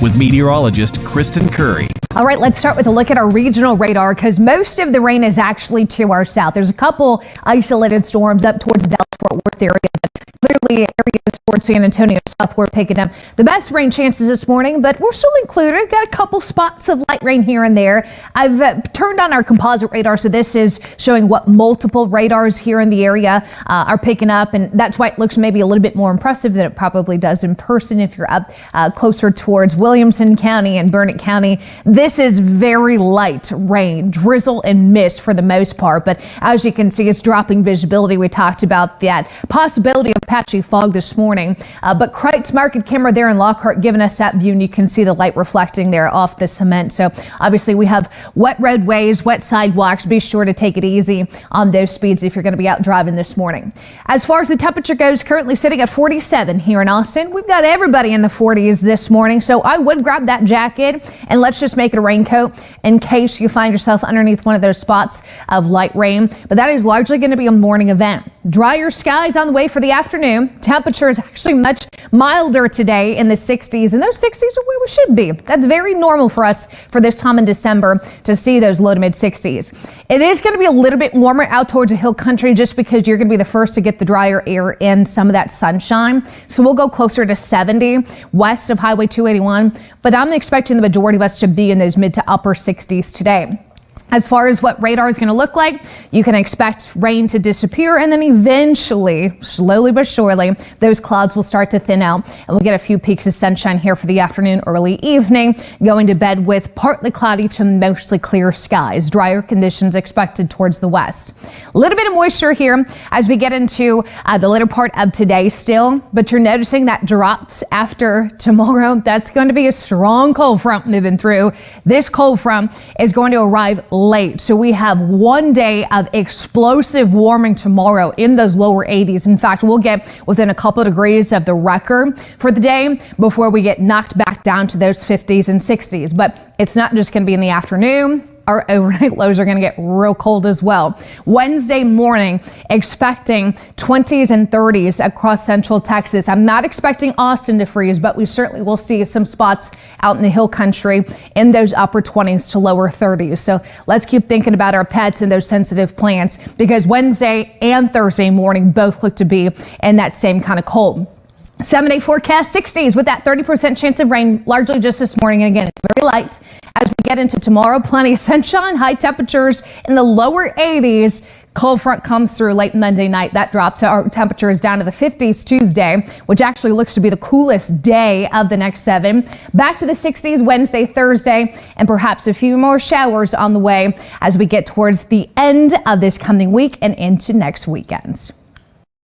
with meteorologist Kristen Currie. All right, let's start with a look at our regional radar because most of the rain is actually to our south. There's a couple isolated storms up towards the Dallas-Fort Worth area, but clearly areas towards San Antonio south we're picking up the best rain chances this morning, but we're still included. Got a couple spots of light rain here and there. I've turned on our composite radar, so this is showing what multiple radars here in the area are picking up, and that's why it looks maybe a little bit more impressive than it probably does in person if you're up closer towards Williamson County and Burnett County. This is very light rain, drizzle and mist for the most part, but as you can see, it's dropping visibility. We talked about that possibility of patchy fog this morning, but Kreitz Market camera there in Lockhart giving us that view, and you can see the light reflecting there off the cement. So obviously we have wet roadways, wet sidewalks. Be sure to take it easy on those speeds if you're going to be out driving this morning. As far as the temperature goes, currently sitting at 47 here in Austin. We've got everybody in the 40s this morning, so I would grab that jacket and let's just make it a raincoat in case you find yourself underneath one of those spots of light rain. But that is largely going to be a morning event. Drier skies on the way for the afternoon. Temperature is actually much milder today in the 60s, and those 60s are where we should be. That's very normal for us for this time in December to see those low to mid 60s. It is going to be a little bit warmer out towards the hill country just because you're going to be the first to get the drier air in some of that sunshine. So we'll go closer to 70 west of Highway 281, but I'm expecting the majority of us to be in those mid to upper 60s today. As far as what radar is going to look like, you can expect rain to disappear, and then eventually, slowly but surely, those clouds will start to thin out, and we'll get a few peaks of sunshine here for the afternoon, early evening, going to bed with partly cloudy to mostly clear skies. Drier conditions expected towards the west. A little bit of moisture here as we get into the later part of today still, but you're noticing that drops after tomorrow. That's going to be a strong cold front moving through. This cold front is going to arrive late, so we have one day of explosive warming tomorrow in those lower 80s. In fact, we'll get within a couple of degrees of the record for the day before we get knocked back down to those 50s and 60s. But it's not just going to be in the afternoon. Our overnight lows are going to get real cold as well. Wednesday morning, expecting 20s and 30s across central Texas. I'm not expecting Austin to freeze, but we certainly will see some spots out in the hill country in those upper 20s to lower 30s. So let's keep thinking about our pets and those sensitive plants, because Wednesday and Thursday morning both look to be in that same kind of cold. 7-day forecast, 60s with that 30% chance of rain, largely just this morning. And again, it's very light. As we get into tomorrow, plenty of sunshine, high temperatures in the lower 80s. Cold front comes through late Monday night. That drops our temperatures down to the 50s Tuesday, which actually looks to be the coolest day of the next 7. Back to the 60s Wednesday, Thursday, and perhaps a few more showers on the way as we get towards the end of this coming week and into next weekend.